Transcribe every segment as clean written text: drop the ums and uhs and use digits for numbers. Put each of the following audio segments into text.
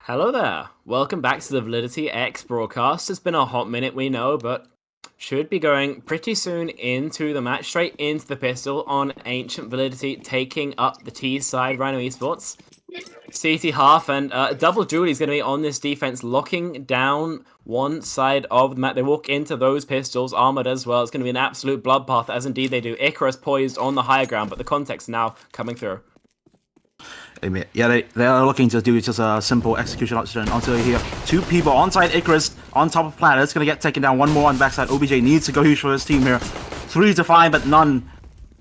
Hello there. Welcome back to the Validity X broadcast. It's been a hot minute, we know, but should be going pretty soon into the match, straight into the pistol on Ancient Validity, taking up the T side, Rhyno Esports. CT half and Double Julie's going to be on this defense, locking down one side of the map. They walk into those pistols, armored as well. It's going to be an absolute bloodbath, as indeed they do. Icarus poised on the higher ground, but the context now coming through. Yeah, they are looking to do just a simple execution option until you hear two people onside Icarus on top of Planet. It's gonna get taken down. One more on the backside. OBJ needs to go huge for his team here. 3 to 5, but none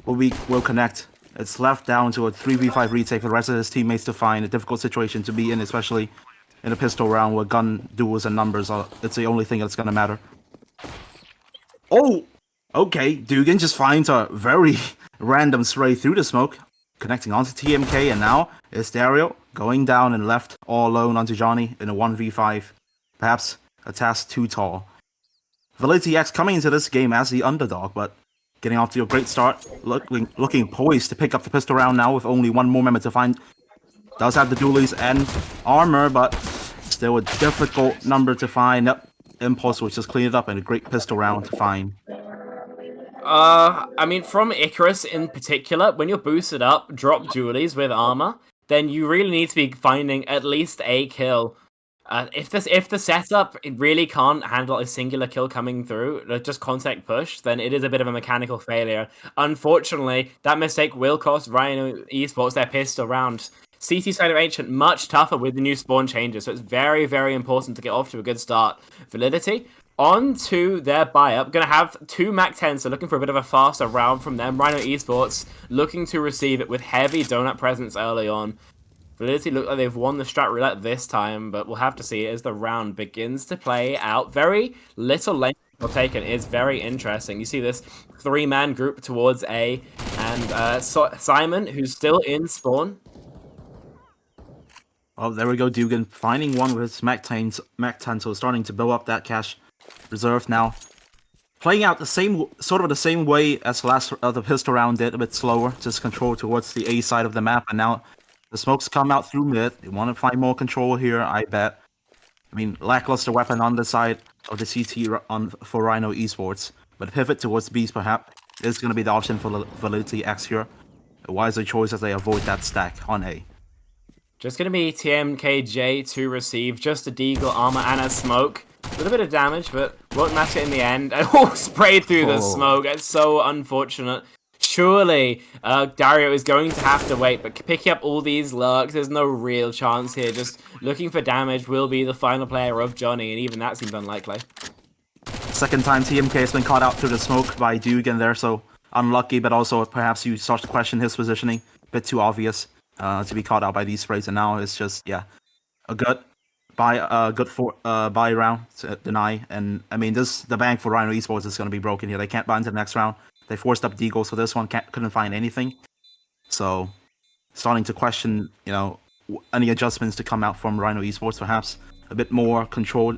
will connect. It's left down to a 3v5 retake for the rest of his teammates to find a difficult situation to be in, especially in a pistol round where gun duels and numbers are. It's the only thing that's gonna matter. Oh, okay. Dugan just finds a very random spray through the smoke, connecting onto TMK, and now it's Dario going down and left all alone onto Johnny in a 1v5. Perhaps a task too tall. Validity X coming into this game as the underdog, but getting off to a great start, looking poised to pick up the pistol round now with only one more member to find. Does have the dualies and armor, but still a difficult number to find. Yep, Impulse will just clean it up and a great pistol round to find. I mean, from Icarus in particular, when you're boosted up, drop dualies with armor, then you really need to be finding at least a kill. If the setup it really can't handle a singular kill coming through, just contact push, then it is a bit of a mechanical failure. Unfortunately, that mistake will cost Rhyno Esports their pistol round. CT side of Ancient, much tougher with the new spawn changes, so it's very, very important to get off to a good start. Validity, on to their buy-up. Going to have two MAC-10s, so looking for a bit of a faster round from them. Rhyno Esports looking to receive it with heavy donut presence early on. Validity look like they've won the strat roulette this time, but we'll have to see as the round begins to play out. Very little length taken is very interesting. You see this three-man group towards A, and Simon, who's still in spawn. Oh, there we go, Dugan finding one with his MAC-10, so starting to build up that cash reserve now. Playing out the same way as the pistol round did, a bit slower, just control towards the A side of the map, and now the smokes come out through mid. They want to find more control here, I bet. I mean, lackluster weapon on the side of the CT for Rhyno Esports, but pivot towards B's perhaps is going to be the option for Validity X here. A wiser choice as they avoid that stack on A. Just going to be TMKJ to receive just a deagle armor and a smoke. A little bit of damage, but won't matter in the end. And sprayed through the smoke. It's so unfortunate. Surely, Dario is going to have to wait, but picking up all these lurks, there's no real chance here. Just looking for damage will be the final player of Johnny, and even that seems unlikely. Second time TMK has been caught out through the smoke by Dugan there, so unlucky, but also perhaps you start to question his positioning. A bit too obvious to be caught out by these sprays, and now it's just, yeah, a good buy round to deny. And I mean, the bank for Rhyno Esports is going to be broken here. They can't buy into the next round. They forced up deagles, so this one couldn't find anything. So, starting to question, any adjustments to come out from Rhyno Esports. Perhaps a bit more control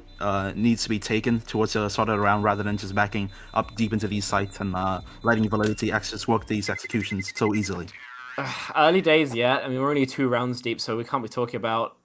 needs to be taken towards the start of the round rather than just backing up deep into these sites and letting Validity just work these executions so easily. Early days yet. I mean, we're only 2 rounds deep, so we can't be talking about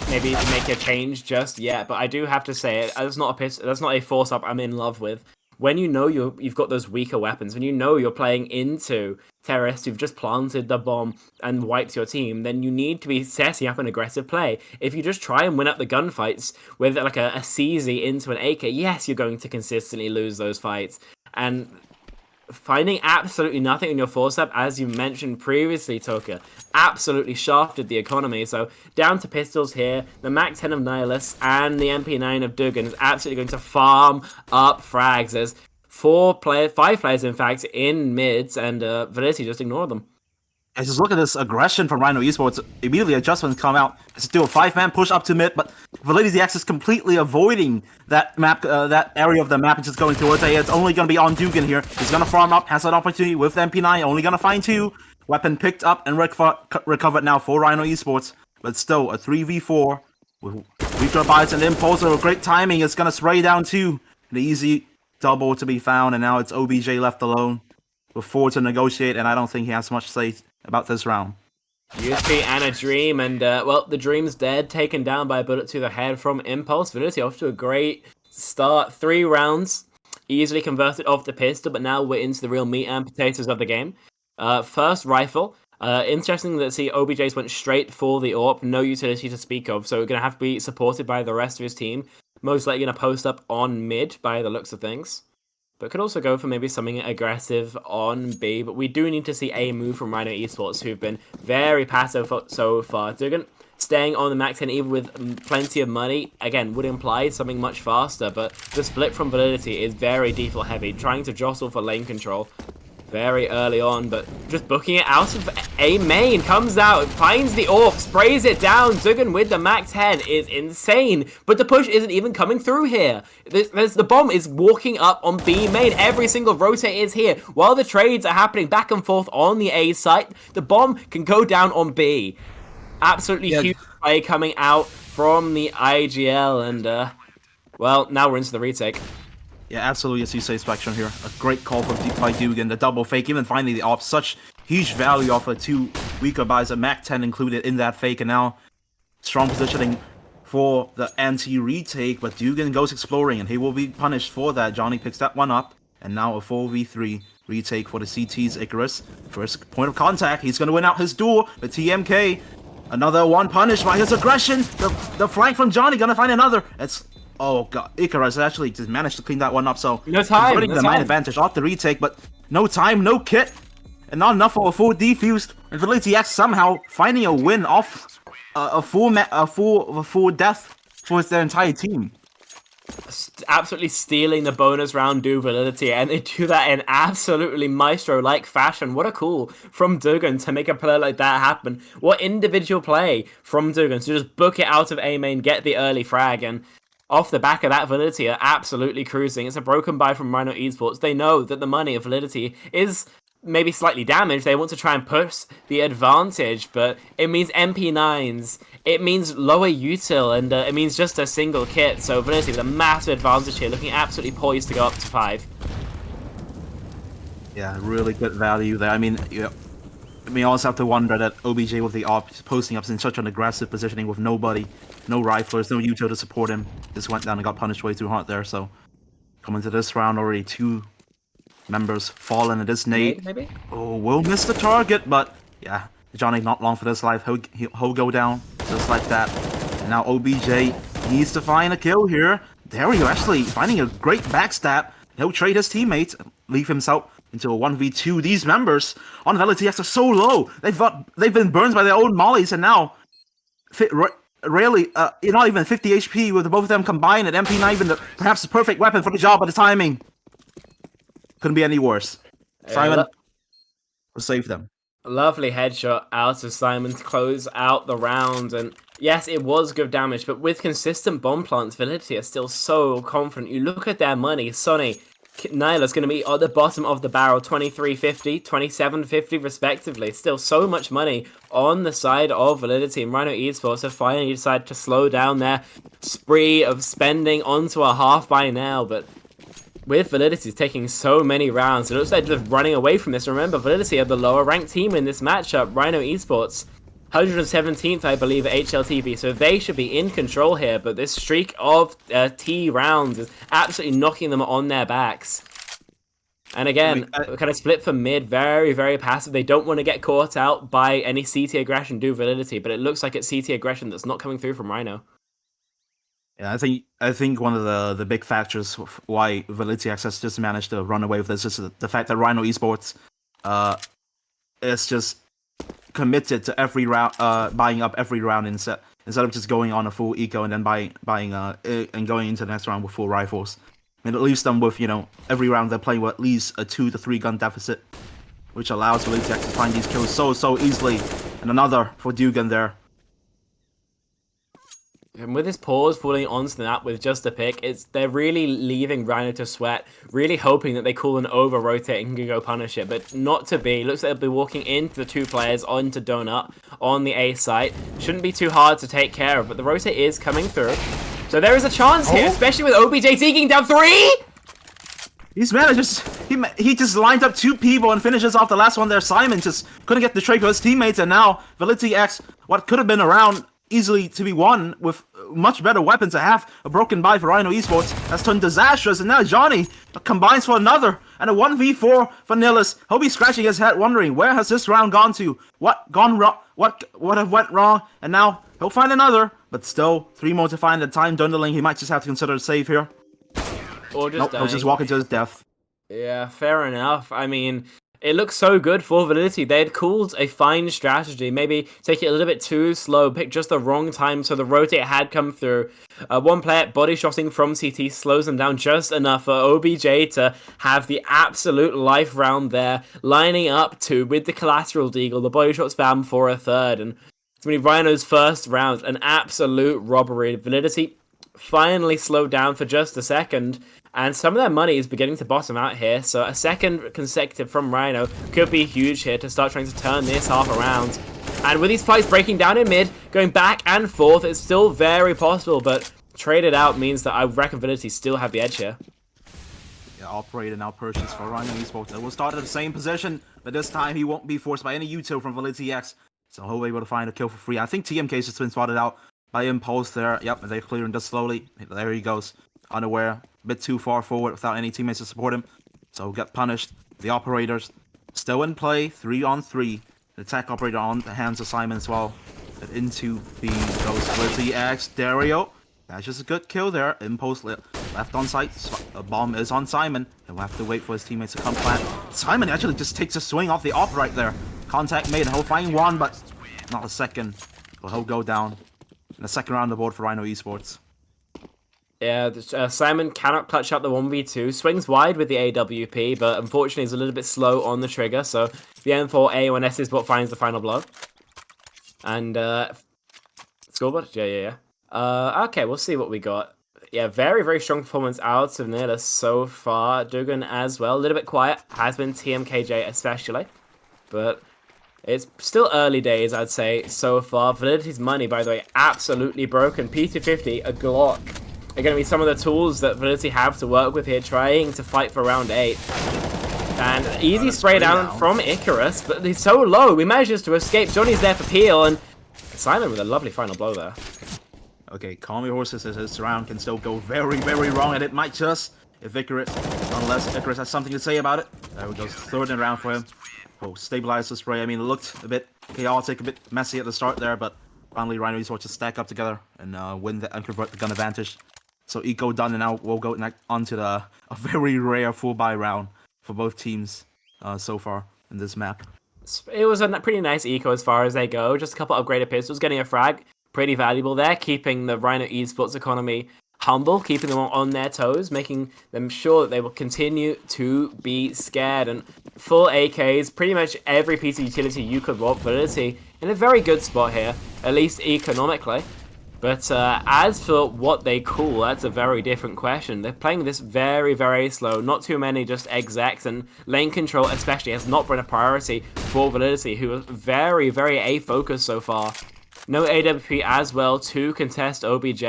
maybe make a change just yet. But I do have to say, that's not a force up I'm in love with. When you know you've got those weaker weapons, when you know you're playing into terrorists who've just planted the bomb and wiped your team, then you need to be setting up an aggressive play. If you just try and win up the gunfights with like a CZ into an AK, yes, you're going to consistently lose those fights. And finding absolutely nothing in your force-up, as you mentioned previously, Toka, absolutely shafted the economy. So down to pistols here, the MAC-10 of Nihilus and the MP9 of Dugan is absolutely going to farm up frags. There's 5 players, in fact, in mids, and Validity just ignore them. I just look at this aggression from Rhyno Esports. Immediately adjustments come out. It's still a 5-man push up to mid, but Validity X is completely avoiding that map, that area of the map, and just going towards A. It's only going to be on Dugan here. He's going to farm up, has an opportunity with the MP9, only going to find 2. Weapon picked up and recovered now for Rhyno Esports, but still a 3v4 with weaker bites and Impulse with great timing. It's going to spray down 2. An easy double to be found, and now it's OBJ left alone with 4 to negotiate, and I don't think he has much to say about this round. USP and a Dream, and well, the Dream's dead, taken down by a bullet to the head from Impulse. Validity off to a great start. 3 rounds, easily converted off the pistol, but now we're into the real meat and potatoes of the game. First rifle. Interesting that OBJ's went straight for the AWP, no utility to speak of, so we're going to have to be supported by the rest of his team. Most likely going to post up on mid by the looks of things. But could also go for maybe something aggressive on B. But we do need to see a move from Rhyno Esports, who've been very passive so far. Dugan staying on the max 10 even with plenty of money, again, would imply something much faster. But the split from Validity is very default heavy, trying to jostle for lane control very early on, but just booking it out of A main, comes out, finds the AWP, sprays it down. Dugan with the max 10 is insane, but the push isn't even coming through here. The bomb is walking up on B main. Every single rotate is here. While the trades are happening back and forth on the A site, the bomb can go down on B. Absolutely huge play coming out from the IGL, and well, now we're into the retake. Yeah, absolutely, as you say, Spectrum here. A great call from by Dugan, the double fake, even finding the AWP. Such huge value off of 2 weaker buys, a Mac 10 included in that fake, and now strong positioning for the anti-retake, but Dugan goes exploring, and he will be punished for that. Johnny picks that one up, and now a 4v3 retake for the CT's Icarus. First point of contact, he's going to win out his duel, the TMK. Another one punished by his aggression. The flank from Johnny, gonna find another. It's... Oh god, Icarus actually just managed to clean that one up, so no time, putting the main advantage off the retake, but no time, no kit, and not enough for a full defused. And Validity X somehow finding a win off a full death for their entire team. Absolutely stealing the bonus round do Validity, and they do that in absolutely maestro-like fashion. What a call from Dugan to make a play like that happen. What individual play from Dugan to just book it out of A main, get the early frag, and off the back of that, Validity are absolutely cruising. It's a broken buy from Rhyno Esports. They know that the money of Validity is maybe slightly damaged. They want to try and push the advantage, but it means MP9s. It means lower util, and it means just a single kit. So Validity with a massive advantage here, looking absolutely poised to go up to 5. Yeah, really good value there. I mean, we also have to wonder that OBJ with the AWP posting up in such an aggressive positioning with nobody, no riflers, no util to support him. Just went down and got punished way too hard there. So coming to this round, already 2 members fallen at this nade. Maybe? Oh, will miss the target, but yeah, Johnny not long for this life. He'll go down just like that. And now OBJ needs to find a kill here. There we go, actually finding a great backstab. He'll trade his teammates, leave himself into a 1v2. These members on Validity X are so low. They've been burned by their own mollies, and now really not even 50 HP with both of them combined, and MP9 even perhaps the perfect weapon for the job, but the timing couldn't be any worse. Simon will save them. Lovely headshot out of Simon to close out the round, and yes, it was good damage, but with consistent bomb plants, Validity are still so confident. You look at their money, Sonny, Nyla's going to be at the bottom of the barrel, 2350, 2750 respectively. Still so much money on the side of Validity, and Rhyno Esports have finally decided to slow down their spree of spending onto a half by now, but with Validity taking so many rounds, it looks like they're running away from this. Remember, Validity are the lower ranked team in this matchup. Rhyno Esports 117th, I believe, at HLTV, so they should be in control here, but this streak of T rounds is absolutely knocking them on their backs. And again, kind of split for mid, very, very passive. They don't want to get caught out by any CT aggression due Validity, but it looks like it's CT aggression that's not coming through from Rhyno. Yeah, I think one of the big factors why Validity Access just managed to run away with this is the fact that Rhyno Esports is just committed to every round, buying up every round instead of just going on a full eco and then buying and going into the next round with full rifles. And it leaves them with, every round they're playing with at least a 2 to 3 gun deficit, which allows Validity to find these kills so easily. And another for Dugan there. And with his pause falling onto the map with just a pick, they're really leaving Rhyno to sweat, really hoping that they call an over-rotate and can go punish it, but not to be. Looks like they'll be walking into the 2 players onto Donut on the A site. Shouldn't be too hard to take care of, but the rotate is coming through. So there is a chance here, especially with OBJ taking down 3! These managers, he just lined up 2 people and finishes off the last one there. Simon just couldn't get the trade for his teammates, and now Validity X, what could have been a round easily to be won with much better weapons to have a broken buy for Rhyno Esports, has turned disastrous, and now Johnny combines for another, and a 1v4 for Nihilus. He'll be scratching his head wondering, where has this round gone to? What gone wrong? What have went wrong? And now he'll find another, but still 3 more to find. The time dwindling, he might just have to consider a save here. Or just he'll just walk into his death. Yeah, fair enough. I mean, it looks so good for Validity. They had called a fine strategy. Maybe take it a little bit too slow, pick just the wrong time so the rotate had come through. One player body shotting from CT slows them down just enough for OBJ to have the absolute life round there, lining up with the collateral deagle, the body shot spam for a third. And it's going to be Rhyno's first round, an absolute robbery. Validity finally slowed down for just a second, and some of their money is beginning to bottom out here, so a second consecutive from Rhyno could be huge here to start trying to turn this half around. And with these fights breaking down in mid, going back and forth, it's still very possible, but traded out means that I reckon Validity still have the edge here. Yeah, operator now purchased for Rhyno Esports. It will start at the same position, but this time he won't be forced by any util from Validity X, so he'll be able to find a kill for free. I think TMK's just been spotted out by Impulse there. Yep, they're clearing just slowly. There he goes. Unaware. A bit too far forward without any teammates to support him. So he'll get punished. The operators still in play. 3-on-3. The attack operator on the hands of Simon as well. But into B goes Validity X. Dario. That's just a good kill there. Impulse left on site. A bomb is on Simon. He'll have to wait for his teammates to come plant. Simon actually just takes a swing off the op right there. Contact made. He'll find one, but not a second. But he'll go down. In the second round of the board for Rhyno Esports. Yeah, Simon cannot clutch up the 1v2. Swings wide with the AWP, but unfortunately he's a little bit slow on the trigger, so the M4A1S is what finds the final blow. And, scoreboard? Yeah. Okay, we'll see what we got. Yeah, very, very strong performance out of Nihilus so far. Dugan as well, a little bit quiet, has been TMKJ especially, but it's still early days, I'd say, so far. Validity's money, by the way, absolutely broken. P250, a Glock, are going to be some of the tools that Validity have to work with here, trying to fight for round 8. And easy spray down from Icarus, but he's so low. He manages to escape. Johnny's there for peel, and Simon with a lovely final blow there. Okay, calm your horses as this round can still go very, very wrong, and it might just, if Icarus, unless Icarus has something to say about it. There we go, third in round for him. Oh, stabilize the spray. I mean, it looked a bit chaotic, a bit messy at the start there, but finally Rhyno Esports to stack up together and win and convert the gun advantage. So eco done, and now we'll go on to a very rare full buy round for both teams so far in this map. It was a pretty nice eco as far as they go. Just a couple upgraded pistols, getting a frag, pretty valuable there, keeping the Rhyno Esports economy humble, keeping them on their toes, making them sure that they will continue to be scared. And full AKs, pretty much every piece of utility you could want. Validity in a very good spot here, at least economically. But as for what they call, that's a very different question. They're playing this very, very slow. Not too many just execs, and lane control especially has not been a priority for Validity, who are very, very A-focused so far. No AWP as well to contest OBJ,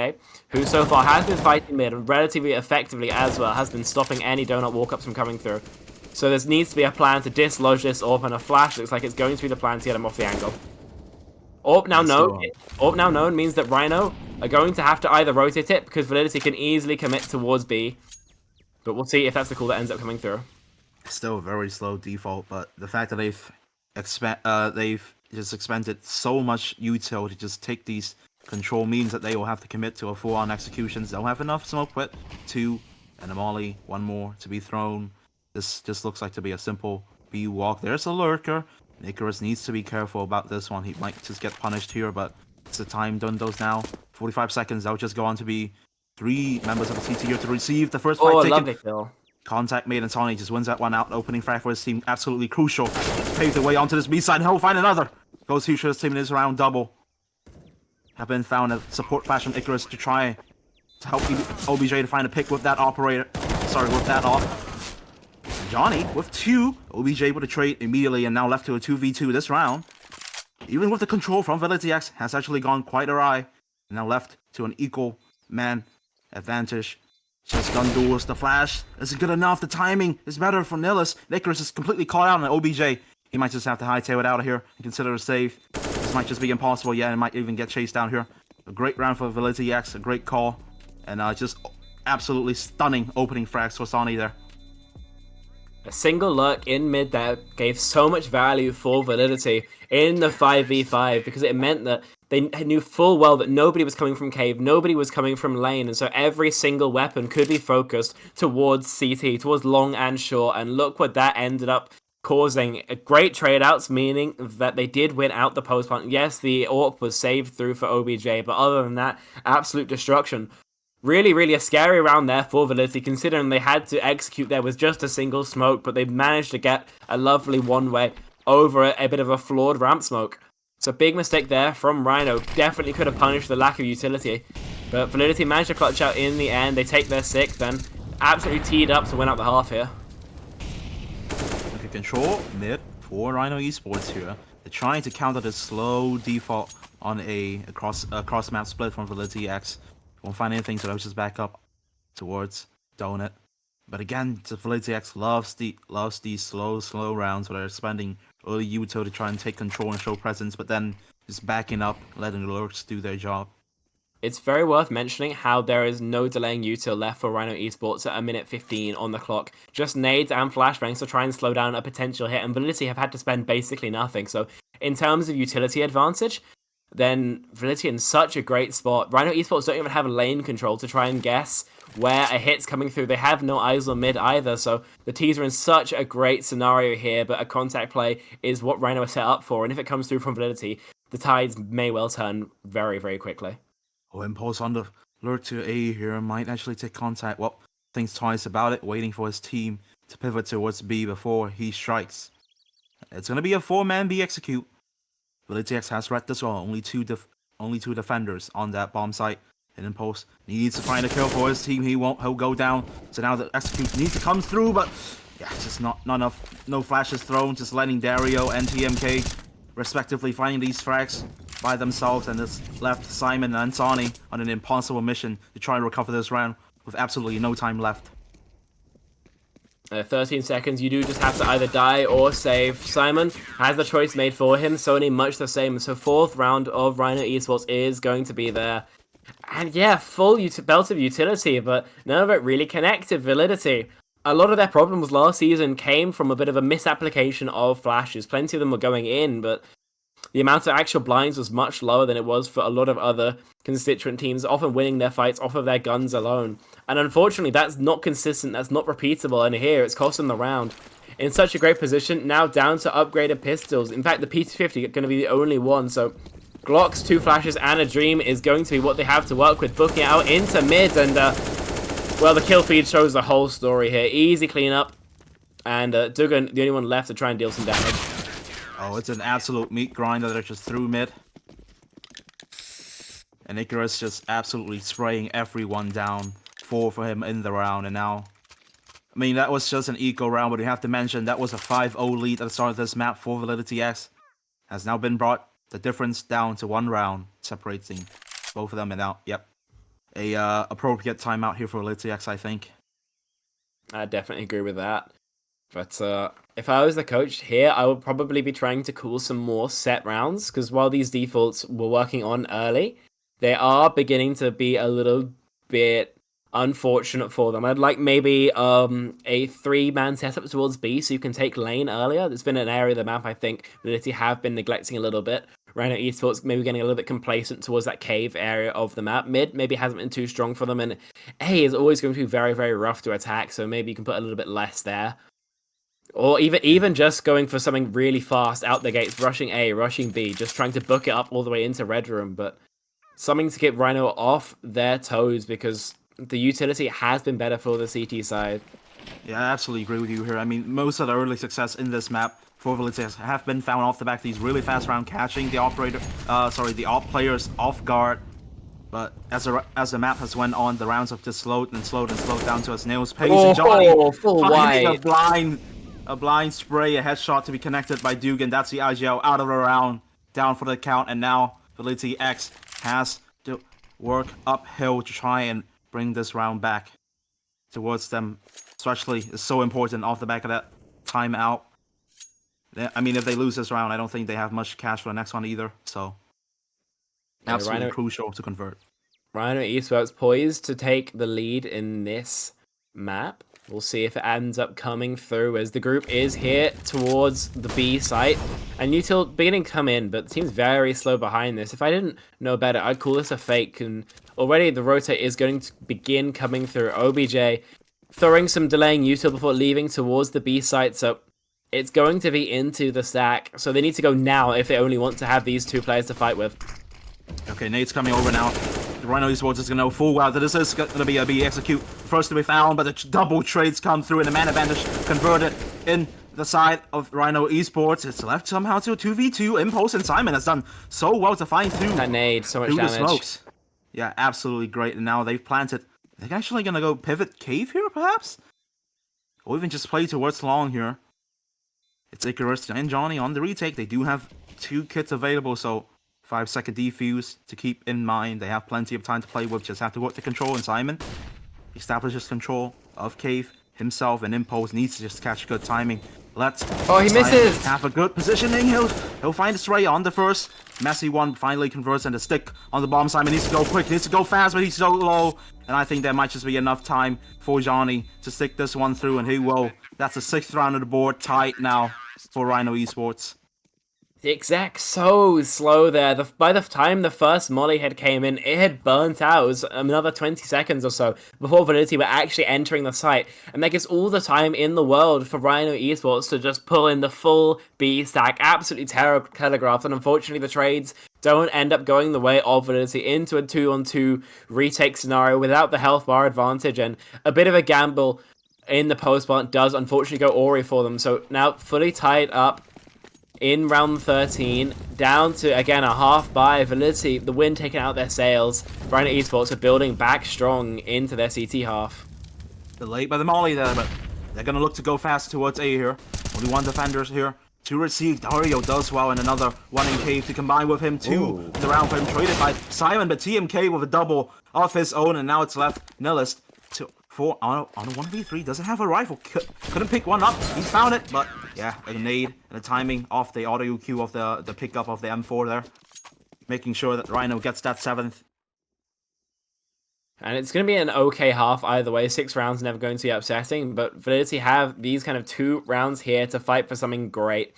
who so far has been fighting mid relatively effectively as well, has been stopping any donut walk-ups from coming through. So there needs to be a plan to dislodge this AWP, and a flash looks like it's going to be the plan to get him off the angle. AWP now known means that Rhyno are going to have to either rotate it, because Validity can easily commit towards B. But we'll see if that's the call that ends up coming through. Still a very slow default, but the fact that they've just expended so much util to just take these control means that they will have to commit to a full-on executions. They'll have enough smoke with 2 and a molly, 1 more to be thrown. This just looks like to be a simple B walk. There's a lurker. Icarus needs to be careful about this one. He might just get punished here, but it's the time dwindles now. 45 seconds. That'll just go on to be 3 members of the CT here to receive the first fight taken. Lovely kill. Contact made, and Tony just wins that one out. Opening frag for his team, absolutely crucial. Pave the way onto this B side, and he'll find another. Goes Future, his team in this round double. Have been found a support flash from Icarus to try to help OBJ to find a pick with that operator. Sorry, with that off. Johnny with 2. OBJ able to trade immediately, and now left to a 2v2 this round. Even with the control from Validity X, has actually gone quite awry. And now left to an equal man advantage. Just gun duels. The flash isn't good enough. The timing is better for Nihilus. Icarus is completely caught out on OBJ. He might just have to hightail it out of here and consider a save. This might just be impossible. Yeah, it might even get chased down here. A great round for Validity X. A great call. And just absolutely stunning opening frags for Sonny there. A single lurk in mid there gave so much value for Validity in the 5v5 because it meant that they knew full well that nobody was coming from cave, nobody was coming from lane, and so every single weapon could be focused towards CT, towards long and short, and look what that ended up causing. A great trade-outs, meaning that they did win out the post-plant. Yes, the AWP was saved through for OBJ, but other than that, absolute destruction. Really, really a scary round there for Validity, considering they had to execute there with just a single smoke, but they managed to get a lovely one-way over a bit of a flawed ramp smoke. So big mistake there from Rhyno. Definitely could have punished the lack of utility. But Validity managed to clutch out in the end. They take their 6th and absolutely teed up to win out the half here. Okay, control mid for Rhyno Esports here. They're trying to counter the slow default on a cross map split from Validity X. Won't find anything, so let's just back up towards Donut. But again, Validity X loves these slow rounds where they're spending early util to try and take control and show presence, but then just backing up, letting the lurks do their job. It's very worth mentioning how there is no delaying util left for Rhyno Esports at 1:15 on the clock. Just nades and flashbangs to try and slow down a potential hit, and Validity have had to spend basically nothing. So in terms of utility advantage, then Validity in such a great spot. Rhyno Esports don't even have lane control to try and guess where a hit's coming through. They have no eyes on mid either, so the T's are in such a great scenario here, but a contact play is what Rhyno are set up for, and if it comes through from Validity, the tides may well turn very, very quickly. Oh, impulse on the lurk to A here might actually take contact. Well, thinks twice about it, waiting for his team to pivot towards B before he strikes. It's going to be a 4-man B execute. Validity X has read this well. Only two defenders on that bomb site. And Impulse needs to find a kill for his team. He'll go down. So now the execute needs to come through, but yeah, just not enough. No flashes thrown. Just letting Dario and TMK respectively finding these frags by themselves, and it's left Simon and Sonny on an impossible mission to try and recover this round with absolutely no time left. 13 seconds, you do just have to either die or save. Simon has the choice made for him, Sony much the same. So 4th round of Rhyno Esports is going to be there. And yeah, full belt of utility, but none of it really connected. Validity. A lot of their problems last season came from a bit of a misapplication of flashes. Plenty of them were going in, but the amount of actual blinds was much lower than it was for a lot of other constituent teams, often winning their fights off of their guns alone. And unfortunately, that's not consistent, that's not repeatable, and here it's costing the round. In such a great position, now down to upgraded pistols. In fact, the P250 is going to be the only one, so Glocks, 2 flashes, and a Dream is going to be what they have to work with, booking it out into mid, and well, the kill feed shows the whole story here. Easy cleanup, and Dugan, the only one left to try and deal some damage. Oh, it's an absolute meat grinder that just threw mid. And Icarus just absolutely spraying everyone down. 4 for him in the round, and now... I mean, that was just an eco round, but we have to mention that was a 5-0 lead at the start of this map for Validity X. Has now been brought the difference down to 1 round, separating both of them, and now, yep. A appropriate timeout here for Validity X, I think. I definitely agree with that. But if I was the coach here, I would probably be trying to call some more set rounds, because while these defaults were working on early, they are beginning to be a little bit unfortunate for them. I'd like maybe a 3-man setup towards B so you can take lane earlier. There's been an area of the map I think Validity have been neglecting a little bit. Rhyno Esports maybe getting a little bit complacent towards that cave area of the map. Mid maybe hasn't been too strong for them, and A is always going to be very, very rough to attack, so maybe you can put a little bit less there. Or even just going for something really fast out the gates, rushing A, rushing B, just trying to book it up all the way into Red Room, but something to get Rhyno off their toes, because the utility has been better for the CT side. Yeah, I absolutely agree with you here. I mean, most of the early success in this map for Validity have been found off the back of these really fast round, catching the the op players off guard. But as the map has went on, the rounds have just slowed down to a snail's pace. And Johnny finding a blind spray, a headshot to be connected by Dugan. That's the IGL out of the round, down for the count, and now Validity X has to work uphill to try and bring this round back. towards them, especially, is so important off the back of that timeout. I mean, if they lose this round, I don't think they have much cash for the next one either. So, absolutely crucial to convert. Rhyno Esports poised to take the lead in this map. We'll see if it ends up coming through as the group is here towards the B site. And Util beginning to come in, but the team's very slow behind this. If I didn't know better, I'd call this a fake. And already the rotate is going to begin coming through. OBJ throwing some delaying Util before leaving towards the B site. So it's going to be into the stack. So they need to go now if they only want to have these two players to fight with. Okay, Nate's coming over now. The Rhyno Esports is going to know full well that this is going to be a B execute. First to be found, but the double trades come through and the man advantage converted in the side of Rhyno Esports. It's left somehow to a 2v2. Impulse and Simon has done so well to find through. That nade, so much damage. The smokes. Yeah, absolutely great. And now they've planted. They're actually going to go pivot cave here, perhaps? Or even just play towards long here. It's Icarus and Johnny on the retake. They do have 2 kits available, so 5-second defuse to keep in mind. They have plenty of time to play with, just have to work the control, and Simon establishes control of Cave himself, and Impulse needs to just catch good timing. Let's he misses! Have a good positioning. He'll find his way on the first. Messy one finally converts, and the stick on the bomb. Simon needs to go quick, needs to go fast, but he's so low. And I think there might just be enough time for Johnny to stick this one through, and he will. That's the 6th round of the board, tight now for Rhyno Esports. The exec so slow there. By the time the first molly head came in, it had burnt out. It was another 20 seconds or so before Validity were actually entering the site. And that gives all the time in the world for Rhyno Esports to just pull in the full B stack. Absolutely telegraphed. And unfortunately, the trades don't end up going the way of Validity into a 2-on-2 retake scenario without the health bar advantage. And a bit of a gamble in the post plant does unfortunately go Ori for them. So now fully tied up in round 13, down to, again, a half by Validity. The wind taking out their sails. Rhyno Esports are building back strong into their CT half. Delayed by the molly there, but they're going to look to go fast towards A here. Only one defender here to receive. Dario does well, and another one in Cave to combine with him too. The round for him traded by Simon, but TMK with a double of his own, and now it's left Nihilist to on a 1v3, doesn't have a rifle, couldn't pick one up, he found it, but yeah, a nade and the timing off the audio cue of the pickup of the M4 there, making sure that Rhyno gets that 7th. And it's going to be an okay half either way. 6 rounds never going to be upsetting, but Validity have these kind of 2 rounds here to fight for something great.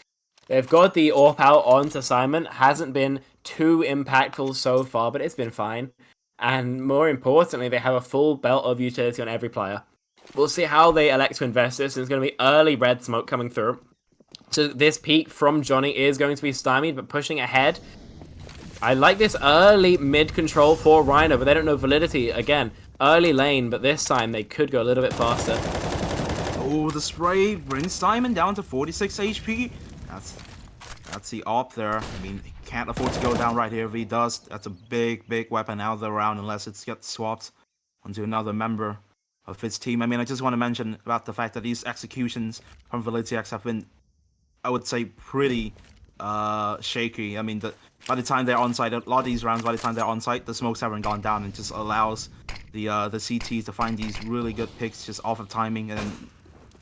They've got the AWP out onto Simon, hasn't been too impactful so far, but it's been fine. And more importantly, they have a full belt of utility on every player. We'll see how they elect to invest this, and it's going to be early red smoke coming through. So this peek from Johnny is going to be stymied, but pushing ahead. I like this early mid control for Rhyno, but they don't know Validity. Again, early lane, but this time they could go a little bit faster. Oh, the spray brings Simon down to 46 HP. That's the AWP there. I mean, he can't afford to go down right here. If he does, that's a big weapon out of the round unless it gets swapped onto another member of his team. I mean, I just want to mention about the fact that these executions from Validity X have been, I would say, pretty shaky. I mean, by the time they're on site, a lot of these rounds, by the time they're on site, the smokes haven't gone down, and just allows the CTs to find these really good picks just off of timing and then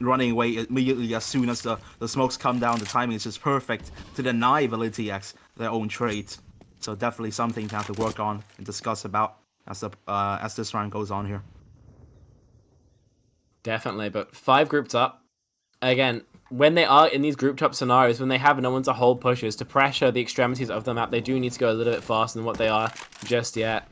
running away immediately as soon as the smokes come down. The timing is just perfect to deny Validity X their own trades. So definitely something to have to work on and discuss about as this round goes on here. Definitely, but 5 grouped up. Again, when they are in these grouped up scenarios, when they have no one to hold pushes, to pressure the extremities of the map, they do need to go a little bit faster than what they are just yet.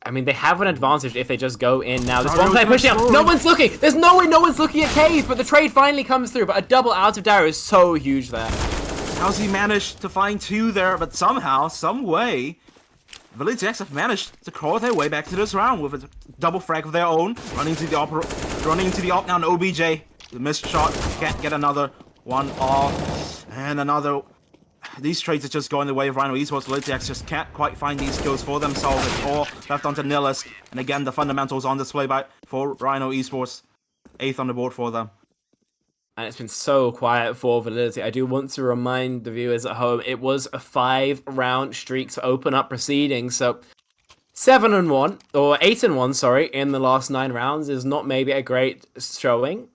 I mean, they have an advantage if they just go in now. There's one player pushing out. No one's looking. There's no way no one's looking at Cave, but the trade finally comes through. But a double out of Dario is so huge there. How's he managed to find 2 there? But somehow, some way, Validity X have managed to crawl their way back to this round with a double frag of their own. Running into the AWP now, and OBJ. The missed shot. Can't get another one off. And another. These trades are just going the way of Rhyno Esports. Validity X just can't quite find these kills for themselves. It's all left onto Nihilist. And again, the fundamentals on display for Rhyno Esports. 8th on the board for them. And it's been so quiet for Validity. I do want to remind the viewers at home, it was a 5-round streak to open up proceedings. So 7-1 or 8-1, sorry, in the last 9 rounds is not maybe a great showing.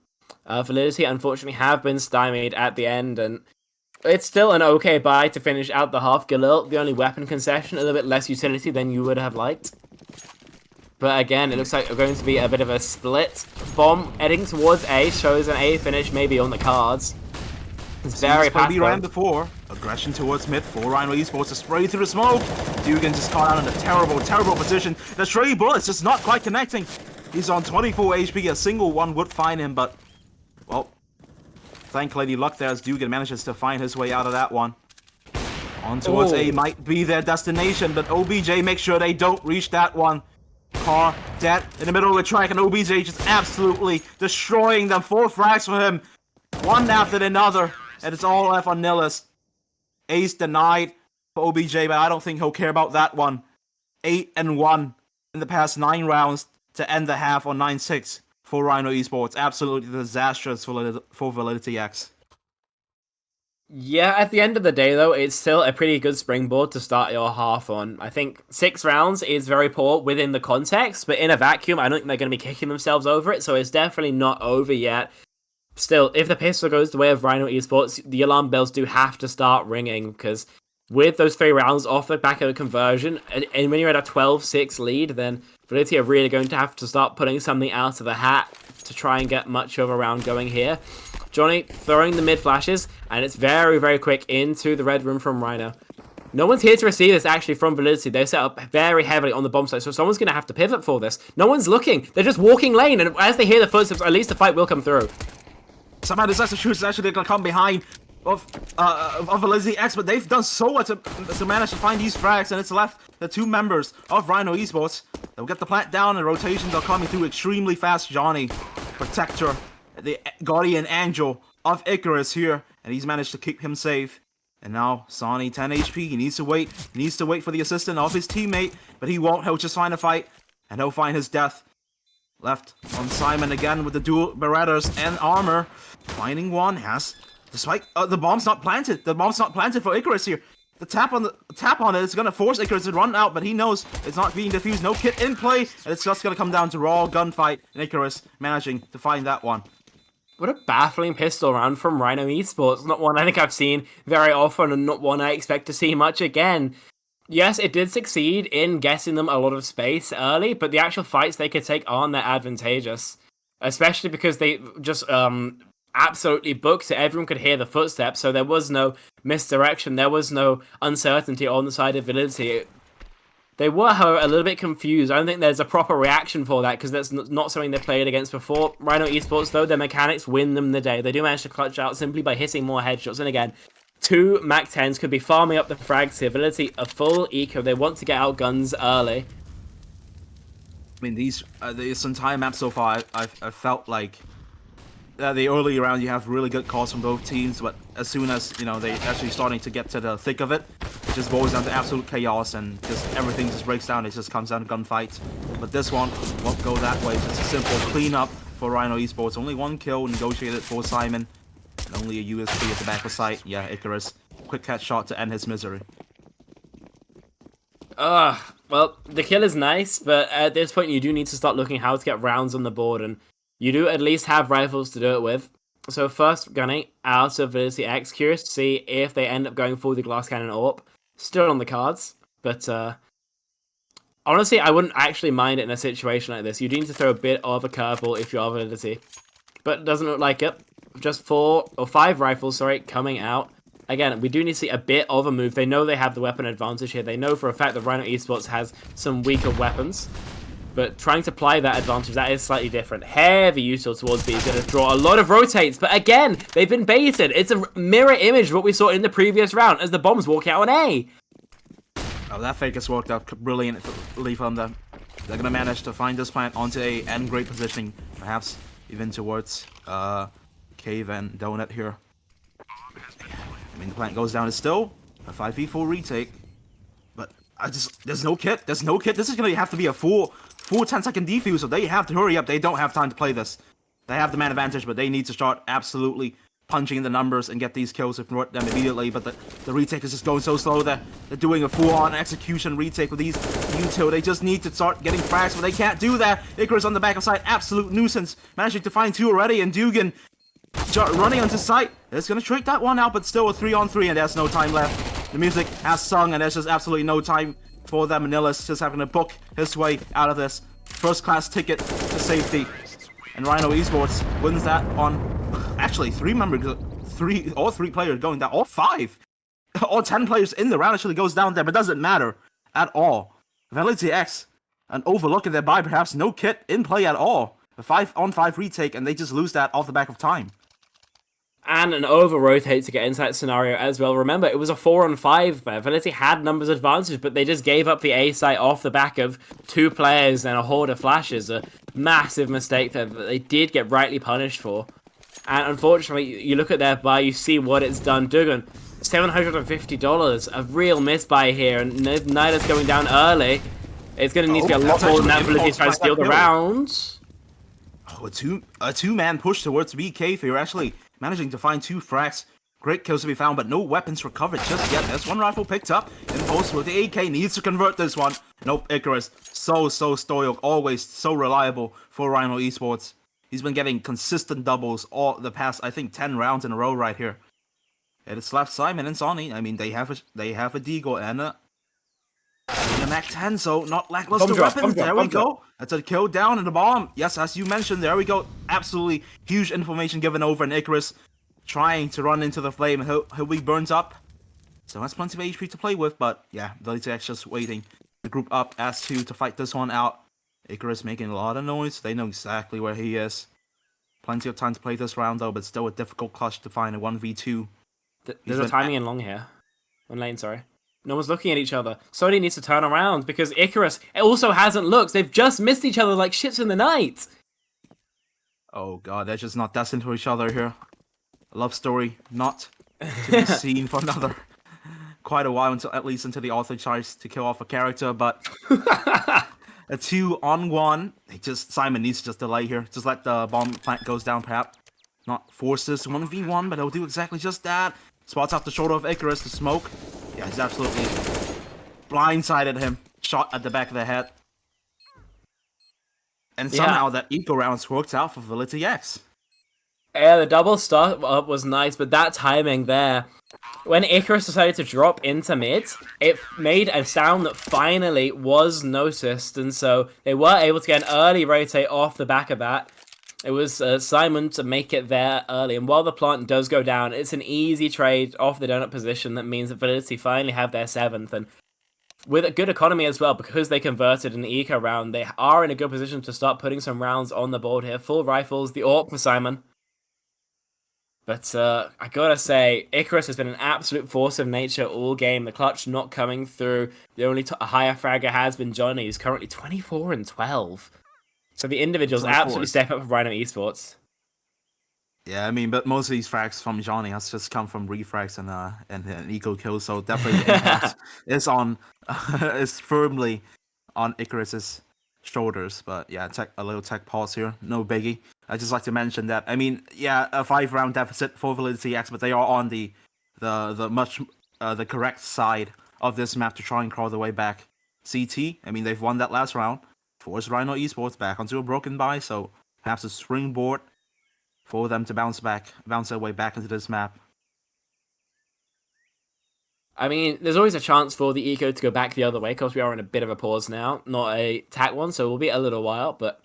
Validity unfortunately have been stymied at the end, and it's still an okay buy to finish out the half. Galil, the only weapon concession, a little bit less utility than you would have liked. But again, it looks like we're going to be a bit of a split. Bomb heading towards A shows an A finish maybe on the cards. It's very passive. ran before. Aggression towards mid for Rhyno Esports to spray through the smoke. Dugan just caught out in a terrible, terrible position. The stray bullet's just not quite connecting. He's on 24 HP. A single one would find him, but, well, thank Lady Luck there as Dugan manages to find his way out of that one. On towards A might be their destination, but OBJ makes sure they don't reach that one. Car dead in the middle of the track, and OBJ just absolutely destroying them. 4 frags for him, one after another, and it's all left on Nihilus. Ace denied for OBJ, but I don't think he'll care about that one. 8-1 in the past 9 rounds to end the half on 9-6 for Rhyno Esports. Absolutely disastrous for Validity X. Yeah, at the end of the day, though, it's still a pretty good springboard to start your half on. I think 6 rounds is very poor within the context, but in a vacuum, I don't think they're going to be kicking themselves over it, so it's definitely not over yet. Still, if the pistol goes the way of Rhyno Esports, the alarm bells do have to start ringing, because with those 3 rounds off the back of a conversion, and when you're at a 12-6 lead, then Validity are really going to have to start putting something out of the hat to try and get much of a round going here. Johnny throwing the mid flashes, and it's very, very quick into the red room from Rhyno. No one's here to receive this actually from Validity. They're set up very heavily on the bomb site, so someone's going to have to pivot for this. No one's looking. They're just walking lane, and as they hear the footsteps, at least the fight will come through. Somehow this extra shoot is actually going to come behind of Validity X, but they've done so much to manage to find these frags, and it's left the 2 members of Rhyno Esports. They'll get the plant down, and rotations are coming through extremely fast. Johnny, Protector, the guardian angel of Icarus here, and he's managed to keep him safe. And now Sonny, 10 HP. He needs to wait. He needs to wait for the assistance of his teammate, but he won't. He'll just find a fight, and he'll find his death. Left on Simon again with the dual Berettas and armor. Finding one has, despite the bomb's not planted. The bomb's not planted for Icarus here. The tap on it is gonna force Icarus to run out, but he knows it's not being defused. No kit in play, and it's just gonna come down to raw gunfight. And Icarus managing to find that one. What a baffling pistol round from Rhyno Esports. Not one I think I've seen very often, and not one I expect to see much again. Yes, it did succeed in getting them a lot of space early, but the actual fights they could take aren't that advantageous. Especially because they just absolutely booked it. Everyone could hear the footsteps, so there was no misdirection. There was no uncertainty on the side of Validity. They were, however, a little bit confused. I don't think there's a proper reaction for that, because that's not something they've played against before. Rhyno Esports, though, their mechanics win them the day. They do manage to clutch out simply by hitting more headshots. And again, 2 Mac 10s could be farming up the frags here. Validity, a full eco. They want to get out guns early. I mean, this entire map so far, I felt like the early round you have really good calls from both teams, but as soon as, you know, they actually starting to get to the thick of it, it just boils down to absolute chaos, and just everything just breaks down. It just comes down to gunfights. But this one won't go that way. It's a simple cleanup for Rhyno Esports. Only 1 kill negotiated for Simon, and only a USP at the back of sight. Yeah, Icarus, quick headshot to end his misery. Well, the kill is nice, but at this point you do need to start looking how to get rounds on the board, and you do at least have rifles to do it with. So first gunning out of Validity X. Curious to see if they end up going for the glass cannon AWP. Still on the cards, but honestly, I wouldn't actually mind it in a situation like this. You do need to throw a bit of a curveball if you are Validity, but it doesn't look like it. Just 4 or 5 rifles, sorry, coming out. Again, we do need to see a bit of a move. They know they have the weapon advantage here. They know for a fact that Rhyno Esports has some weaker weapons. But trying to apply that advantage, that is slightly different. Heavy util towards B is going to draw a lot of rotates. But again, they've been baited. It's a mirror image of what we saw in the previous round as the bombs walk out on A. Oh, that fake has worked out brilliantly from them. They're going to manage to find this plant onto A and great positioning. Perhaps even towards Cave and Donut here. I mean, the plant goes down. It's still a 5v4 retake. But there's no kit. There's no kit. This is going to have to be a full 10-second defuse, so they have to hurry up. They don't have time to play this. They have the man advantage, but they need to start absolutely punching in the numbers and get these kills to convert them immediately, but the retake is just going so slow. They're doing a full-on execution retake with these U2. They just need to start getting frags, but they can't do that. Icarus on the back of side, absolute nuisance. Managing to find 2 already, and Dugan running onto site. It's gonna trade that one out, but still a 3-on-3, and there's no time left. The music has sung, and there's just absolutely no time for them. Manila's just having to book his way out of this. First-class ticket to safety. And Rhyno Esports wins that on actually all three players going down, all 5, all 10 players in the round actually goes down there, but it doesn't matter at all. Validity X, an overlook in their buy, perhaps no kit in play at all. A 5-on-5 retake, and they just lose that off the back of time. And an over-rotate to get into that scenario as well. Remember, it was a 4-on-5. Validity had numbers advantage, but they just gave up the A site off the back of 2 players and a horde of flashes. A massive mistake there that they did get rightly punished for. And unfortunately, you look at their buy, you see what it's done. Dugan, $750. A real misbuy here, and Nyla's going down early. It's going to need to be a lot more than that Validity to try to steal the round. Oh, a two-man push towards BK here, actually managing to find 2 frags. Great kills to be found, but no weapons recovered just yet. There's 1 rifle picked up in post with the AK. Needs to convert this one. Nope, Icarus. So stoic. Always so reliable for Rhyno Esports. He's been getting consistent doubles all the past, I think, 10 rounds in a row right here. It is left Simon and Sonny. I mean, they have a Deagle and a MAC-10, so not lackluster weapons. There we go. That's a kill down and the bomb. Yes, as you mentioned, there we go. Absolutely huge information given over, and Icarus trying to run into the flame. He'll be burnt up. So that's plenty of HP to play with, but yeah, ValityX just waiting. The group up as 2 to fight this one out. Icarus making a lot of noise. They know exactly where he is. Plenty of time to play this round though, but still a difficult clutch to find a 1v2. There's a timing in long here. On lane, sorry. No one's looking at each other. Sony needs to turn around because Icarus also hasn't looked. They've just missed each other like ships in the night. Oh god, they're just not destined for each other here. A love story not to be seen for another quite a while, at least until the author tries to kill off a character, but a 2-on-1. Simon needs to just delay here. Just let the bomb plant goes down, perhaps. Not force this 1v1, but he'll do exactly just that. Spots off the shoulder of Icarus to smoke. Yeah, he's absolutely blindsided him. Shot at the back of the head. And somehow that eco rounds worked out for Validity X. Yeah, the double start up was nice, but that timing there, when Icarus decided to drop into mid, it made a sound that finally was noticed, and so they were able to get an early rotate off the back of that. It was Simon to make it there early, and while the plant does go down, it's an easy trade off the donut position that means that Validity finally have their 7th, and with a good economy as well, because they converted in the eco round, they are in a good position to start putting some rounds on the board here. Full rifles, the AWP for Simon. But I gotta say, Icarus has been an absolute force of nature all game. The clutch not coming through. The only higher fragger has been Johnny, who's currently 24 and 12. So the individuals absolutely step up for Rhyno Esports. Yeah, I mean, but most of these frags from Johnny has just come from refrags and eco kills, so definitely the impact is firmly on Icarus's shoulders. But yeah, a little tech pause here, no biggie. I just like to mention that. I mean, yeah, a 5-round deficit for Validity X, but they are on the correct side of this map to try and crawl their way back. CT, I mean, they've won that last round. Forced Rhyno Esports back onto a broken buy, so perhaps a springboard for them to bounce their way back into this map. I mean, there's always a chance for the eco to go back the other way, because we are in a bit of a pause now. Not a tack one, so we'll be a little while, but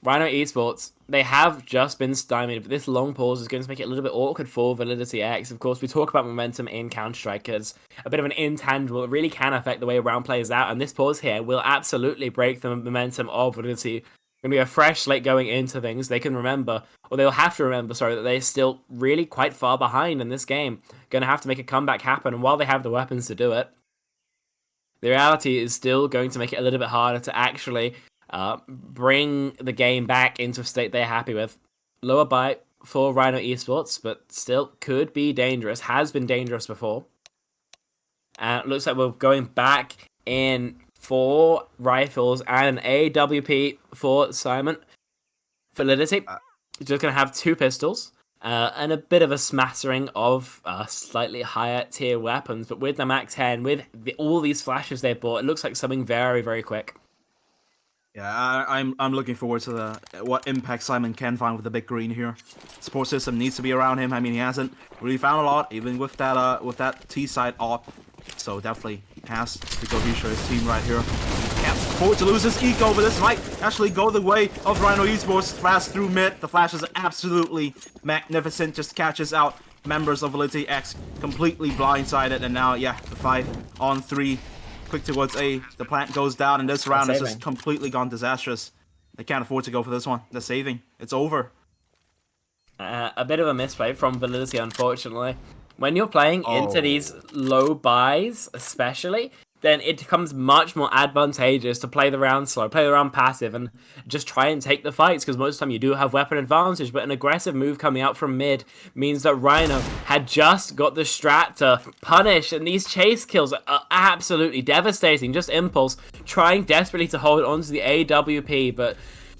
Rhyno Esports, they have just been stymied, but this long pause is going to make it a little bit awkward for Validity X. Of course, we talk about momentum in Counter-Strike as a bit of an intangible. It really can affect the way a round plays out, and this pause here will absolutely break the momentum of Validity. Going to be a fresh slate going into things. They can remember, or they'll have to remember, sorry, that they're still really quite far behind in this game. Going to have to make a comeback happen, and while they have the weapons to do it, the reality is still going to make it a little bit harder to actually bring the game back into a state they're happy with. Lower bite for Rhyno Esports, but still could be dangerous. Has been dangerous before. And it looks like we're going back in for rifles and an AWP for Simon. Validity, just going to have 2 pistols. and a bit of a smattering of slightly higher tier weapons. But with the Mac 10, with all these flashes they bought, it looks like something very, very quick. Yeah, I'm looking forward to what impact Simon can find with the big green here. Support system needs to be around him. I mean, he hasn't really found a lot, even with that T side op. So definitely has to go reassure his team right here. Can't afford to lose his eco, but this might actually go the way of Rhyno Esports. Flash through mid. The flash is absolutely magnificent. Just catches out members of Validity X, completely blindsided, and now, yeah, the 5-on-3. Quick towards A. The plant goes down, and this round has just completely gone disastrous. They can't afford to go for this one. They're saving. It's over. A bit of a misplay from Validity, unfortunately. When you're playing into these low buys, especially, then it becomes much more advantageous to play the round slow, play the round passive, and just try and take the fights, because most of the time you do have weapon advantage, but an aggressive move coming out from mid means that Rhyno had just got the strat to punish, and these chase kills are absolutely devastating. Just Impulse trying desperately to hold on to the AWP, but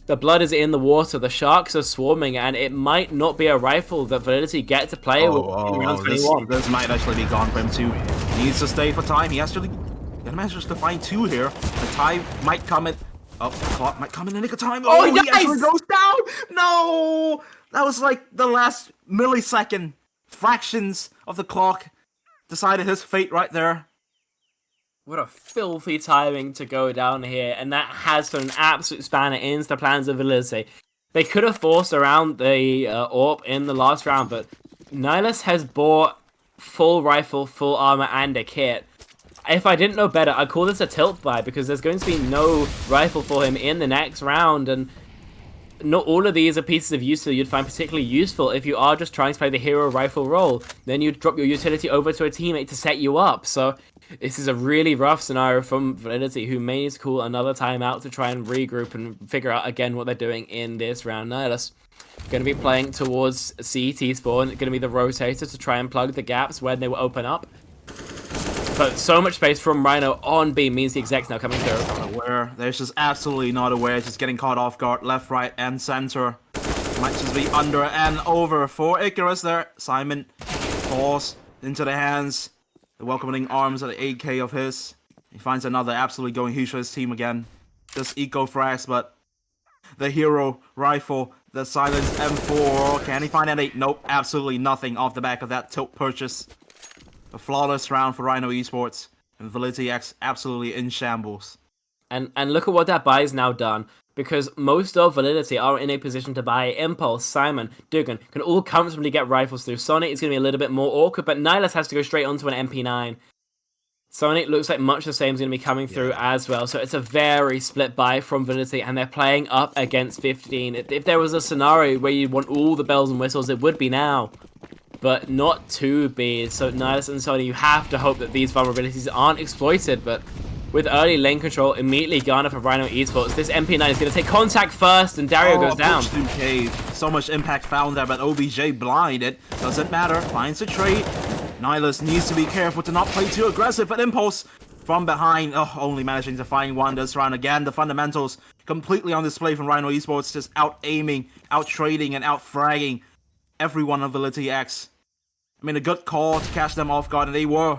the blood is in the water, the sharks are swarming, and it might not be a rifle that Validity get to play with in round 21. This might actually be gone for him too. He needs to stay for time. He has to manage to find 2 here. The time might come in. Oh, the clock might come in the nick of time. Oh, he actually goes down! No! That was like the last millisecond. Fractions of the clock decided his fate right there. What a filthy timing to go down here, and that has put an absolute spanner into the plans of Validity. They could have forced around the AWP in the last round, but Nihilus has bought full rifle, full armor, and a kit. If I didn't know better, I'd call this a tilt buy, because there's going to be no rifle for him in the next round, and not all of these are pieces of use that you'd find particularly useful if you are just trying to play the hero rifle role. Then you'd drop your utility over to a teammate to set you up. So this is a really rough scenario from Validity, who may need to call another timeout to try and regroup and figure out again what they're doing in this round. Nihilus going to be playing towards CT spawn, going to be the rotator to try and plug the gaps when they will open up. But so much space from Rhyno on B means the exec's now coming through. Not aware. They're just absolutely not aware. Just getting caught off guard, left, right, and center. Might just be under and over for Icarus there. Simon falls into the hands, the welcoming arms of the AK of his. He finds another absolutely going huge for his team again. Just eco frags, but the hero rifle, the silenced M4. Can he find any? Nope, absolutely nothing off the back of that tilt purchase. A flawless round for Rhyno Esports, and Validity X absolutely in shambles. And look at what that buy is now done, because most of Validity are in a position to buy. Impulse, Simon, Dugan can all comfortably get rifles through. Sonic is going to be a little bit more awkward, but Nihilus has to go straight onto an MP9. Sonic looks like much the same is going to be coming through as well, so it's a very split buy from Validity, and they're playing up against 15. If there was a scenario where you want all the bells and whistles, it would be now. But not to be. So Nihilus and Sony, you have to hope that these vulnerabilities aren't exploited, but with early lane control immediately gone up for Rhyno Esports, this MP9 is going to take contact first, and Dario goes down. Through cave. So much impact found there, but OBJ blinded. Doesn't matter, finds a trade. Nihilus needs to be careful to not play too aggressive, but Impulse from behind, only managing to find one this round. Again, the fundamentals completely on display from Rhyno Esports, just out-aiming, out-trading, and out-fragging everyone on Validity X. I mean, a good call to catch them off guard, and they were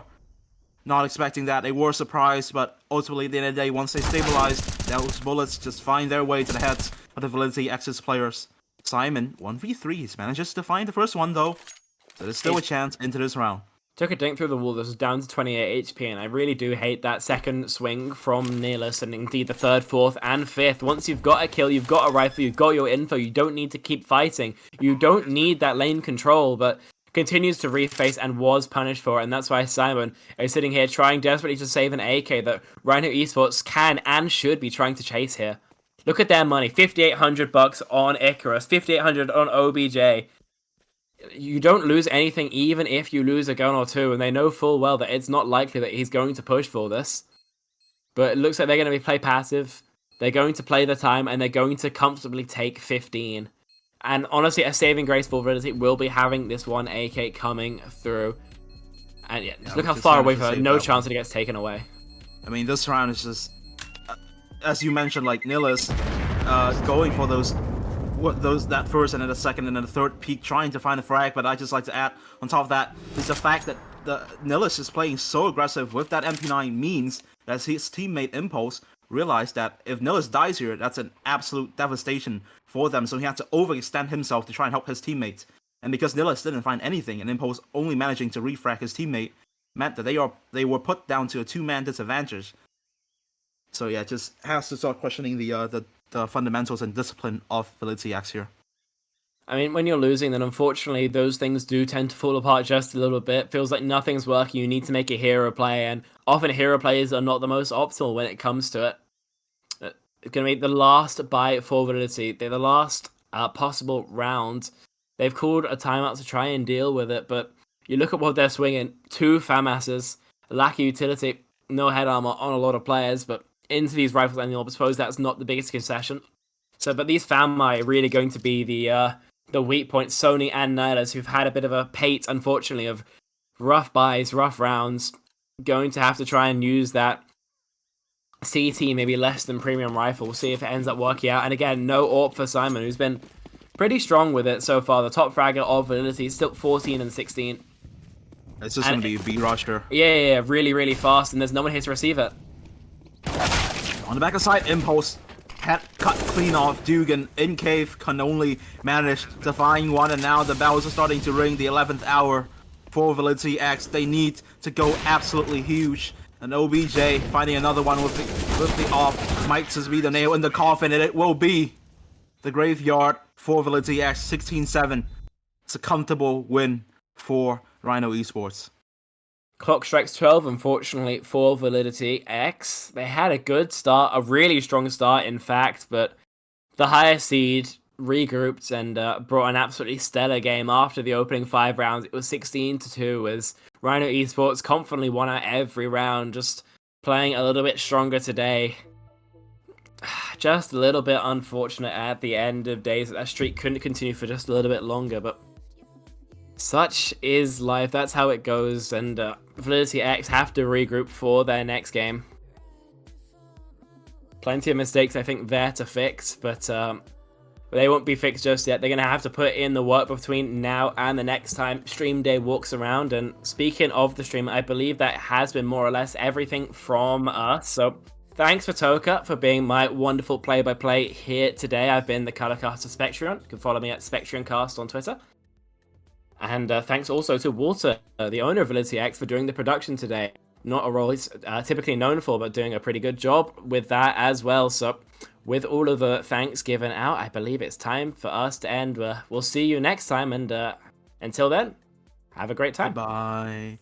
not expecting that. They were surprised, but ultimately, at the end of the day, once they stabilized, those bullets just find their way to the heads of the Validity X's players. Simon, 1v3s, manages to find the first one, though. So there's still a chance into this round. Took a dink through the wall. This was down to 28 HP, and I really do hate that second swing from Nihilus, and indeed the third, fourth, and fifth. Once you've got a kill, you've got a rifle, you've got your info, you don't need to keep fighting. You don't need that lane control, but continues to reface and was punished for it, and that's why Simon is sitting here trying desperately to save an AK that Rhyno Esports can and should be trying to chase here. Look at their money, $5,800 on Icarus, $5,800 on OBJ. You don't lose anything even if you lose a gun or two, and they know full well that it's not likely that he's going to push for this. But it looks like they're going to play passive, they're going to play the time, and they're going to comfortably take 15. And honestly, a saving grace for Validity will be having this one AK coming through. And yeah, look how far away from her. No chance that it gets taken away. I mean, this round is just, as you mentioned, like Nihilus going for those that first and then the second and then the third peak trying to find a frag, but I just like to add on top of that is the fact that the Nihilus is playing so aggressive with that MP9 means that his teammate Impulse realized that if Nihilus dies here, that's an absolute devastation for them, so he had to overextend himself to try and help his teammates. And because Nihilus didn't find anything and Impulse only managing to refrag his teammate meant that they were put down to a 2-man disadvantage. So yeah, just has to start questioning the fundamentals and discipline of Validity X here. I mean, when you're losing, then unfortunately those things do tend to fall apart just a little bit. Feels like nothing's working. You need to make a hero play, and often hero plays are not the most optimal when it comes to it. It's going to be the last buy for Validity. They're the last possible round. They've called a timeout to try and deal with it, but you look at what they're swinging. 2 FAMASs, lack of utility, no head armor on a lot of players, but into these rifles, and I suppose that's not the biggest concession. So, but these FAMI are really going to be the weak point. Sony and Nihilus, who've had a bit of a pate, unfortunately, of rough buys, rough rounds, going to have to try and use that CT, maybe less than premium rifle. We'll see if it ends up working out. And again, no AWP for Simon, who's been pretty strong with it so far. The top fragger of Validity is still 14 and 16. It's just going to be a B-rush here. Yeah, really, really fast, and there's no one here to receive it. On the back side, Impulse had cut clean off. Dugan in cave can only manage to find one, and now the bells are starting to ring. The 11th hour for Validity X. They need to go absolutely huge. And OBJ finding another one with the off might just be the nail in the coffin, and it will be the graveyard for Validity X. 16-7. It's a comfortable win for Rhyno Esports. Clock strikes 12, unfortunately, for Validity X. They had a good start, a really strong start, in fact, but the higher seed regrouped and brought an absolutely stellar game after the opening 5 rounds. It was 16-2 as Rhyno Esports confidently won out every round, just playing a little bit stronger today. Just a little bit unfortunate at the end of days that streak couldn't continue for just a little bit longer, but such is life. That's how it goes, and Validity X have to regroup for their next game. Plenty of mistakes, I think, there to fix, but they won't be fixed just yet. They're going to have to put in the work between now and the next time Stream Day walks around. And speaking of the stream, I believe that has been more or less everything from us. So thanks for Toka for being my wonderful play-by-play here today. I've been the colorcaster Spectrion. You can follow me at SpectrionCast on Twitter. And thanks also to Walter, the owner of Validity X, for doing the production today. Not a role he's typically known for, but doing a pretty good job with that as well. So with all of the thanks given out, I believe it's time for us to end. We'll see you next time, and until then, have a great time. Bye.